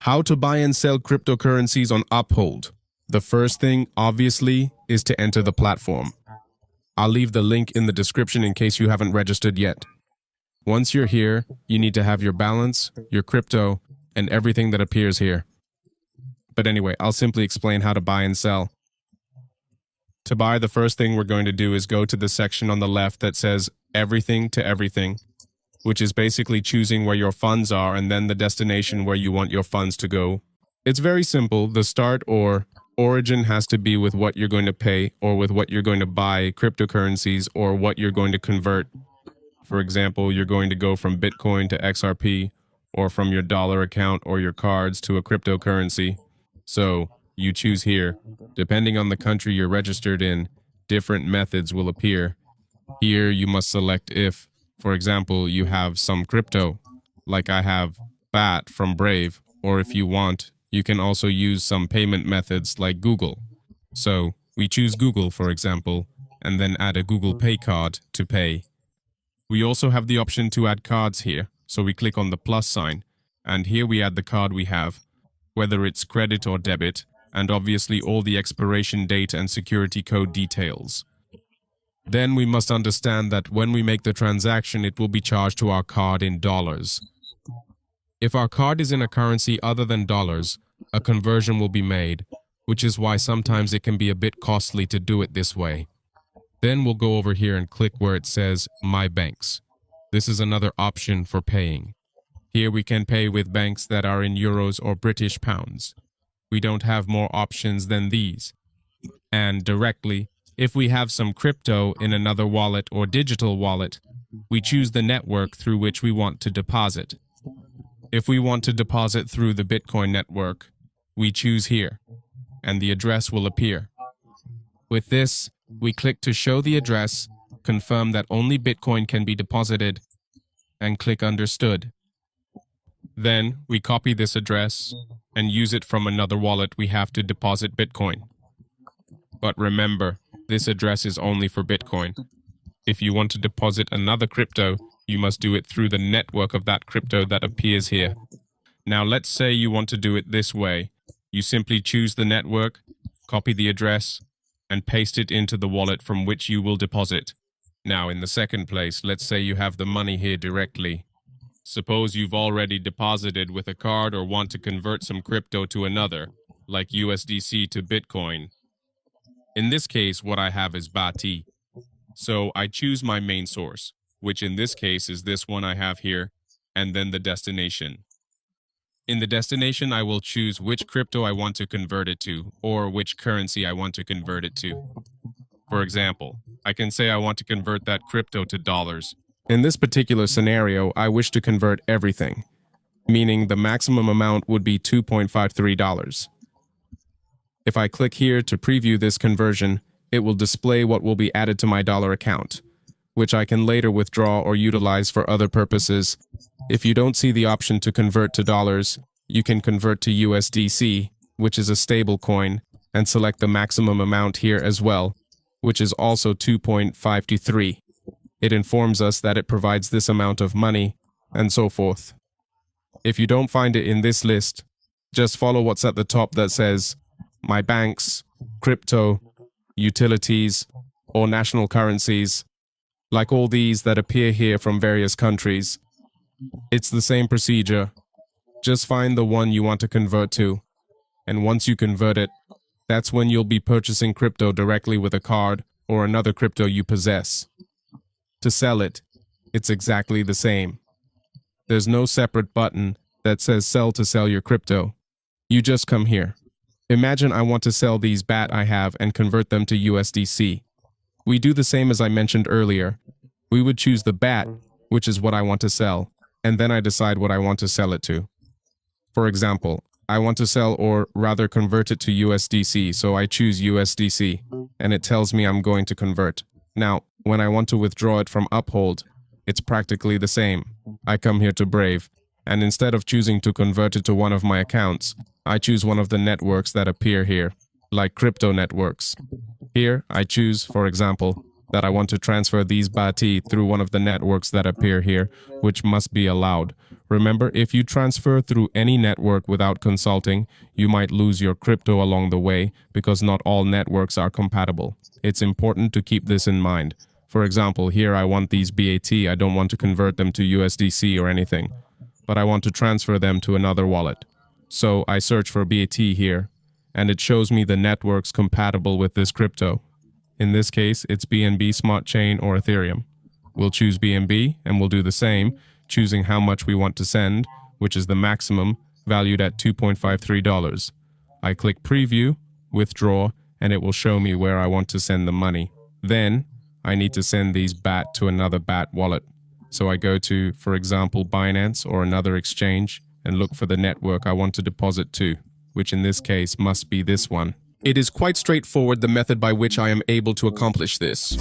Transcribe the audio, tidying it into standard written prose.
How to buy and sell cryptocurrencies on Uphold. The first thing, obviously, is to enter the platform. I'll leave the link in the description in case you haven't registered yet. Once you're here, you need to have your balance, your crypto, and everything that appears here. But anyway, I'll simply explain how to buy and sell. To buy, the first thing we're going to do is go to the section on the left that says Everything to Everything, which is basically choosing where your funds are and then the destination where you want your funds to go. It's very simple. The start or origin has to be with what you're going to pay or with what you're going to buy cryptocurrencies or what you're going to convert. For example, you're going to go from Bitcoin to XRP or from your dollar account or your cards to a cryptocurrency. So you choose here. Depending on the country you're registered in, different methods will appear. Here you must select if, for example, you have some crypto, like I have BAT from Brave, or if you want, you can also use some payment methods like Google. So we choose Google, for example, and then add a Google Pay card to pay. We also have the option to add cards here, so we click on the plus sign, and here we add the card we have, whether it's credit or debit, and obviously all the expiration date and security code details. Then we must understand that when we make the transaction, it will be charged to our card in dollars. If our card is in a currency other than dollars, a conversion will be made, which is why sometimes it can be a bit costly to do it this way. Then we'll go over here and click where it says My Banks. This is another option for paying. Here we can pay with banks that are in euros or British pounds. We don't have more options than these. And directly, if we have some crypto in another wallet or digital wallet, we choose the network through which we want to deposit. If we want to deposit through the Bitcoin network, we choose here, and the address will appear. With this, we click to show the address, confirm that only Bitcoin can be deposited, and click Understood. Then, we copy this address and use it from another wallet we have to deposit Bitcoin. But remember, this address is only for Bitcoin. If you want to deposit another crypto, you must do it through the network of that crypto that appears here. Now let's say you want to do it this way. You simply choose the network, copy the address, and paste it into the wallet from which you will deposit. Now in the second place, let's say you have the money here directly. Suppose you've already deposited with a card or want to convert some crypto to another, like USDC to Bitcoin. In this case, what I have is BAT. So I choose my main source, which in this case is this one I have here, and then the destination. In the destination, I will choose which crypto I want to convert it to, or which currency I want to convert it to. For example, I can say I want to convert that crypto to dollars. In this particular scenario, I wish to convert everything, meaning the maximum amount would be $2.53. If I click here to preview this conversion, it will display what will be added to my dollar account, which I can later withdraw or utilize for other purposes. If you don't see the option to convert to dollars, you can convert to USDC, which is a stable coin, and select the maximum amount here as well, which is also 2.523. It informs us that it provides this amount of money, and so forth. If you don't find it in this list, just follow what's at the top that says My Banks, Crypto, Utilities, or National Currencies, like all these that appear here from various countries. It's the same procedure. Just find the one you want to convert to, and once you convert it, that's when you'll be purchasing crypto directly with a card or another crypto you possess. To sell it, it's exactly the same. There's no separate button that says sell to sell your crypto. You just come here. Imagine I want to sell these BAT I have and convert them to USDC. We do the same as I mentioned earlier. We would choose the BAT, which is what I want to sell, and then I decide what I want to sell it to. For example, I want to sell or rather convert it to USDC, so I choose USDC, and it tells me I'm going to convert. Now, when I want to withdraw it from Uphold, it's practically the same. I come here to Brave, and instead of choosing to convert it to one of my accounts, I choose one of the networks that appear here, like crypto networks. Here, I choose, for example, that I want to transfer these BAT through one of the networks that appear here, which must be allowed. Remember, if you transfer through any network without consulting, you might lose your crypto along the way because not all networks are compatible. It's important to keep this in mind. For example, here I want these BAT, I don't want to convert them to USDC or anything, but I want to transfer them to another wallet. So I search for BAT here, and it shows me the networks compatible with this crypto. In this case, it's BNB Smart Chain or Ethereum. We'll choose BNB and we'll do the same, choosing how much we want to send, which is the maximum, valued at $2.53. I click Preview, Withdraw, and it will show me where I want to send the money. Then, I need to send these BAT to another BAT wallet. So I go to, for example, Binance or another exchange and look for the network I want to deposit to, which in this case must be this one. It is quite straightforward the method by which I am able to accomplish this.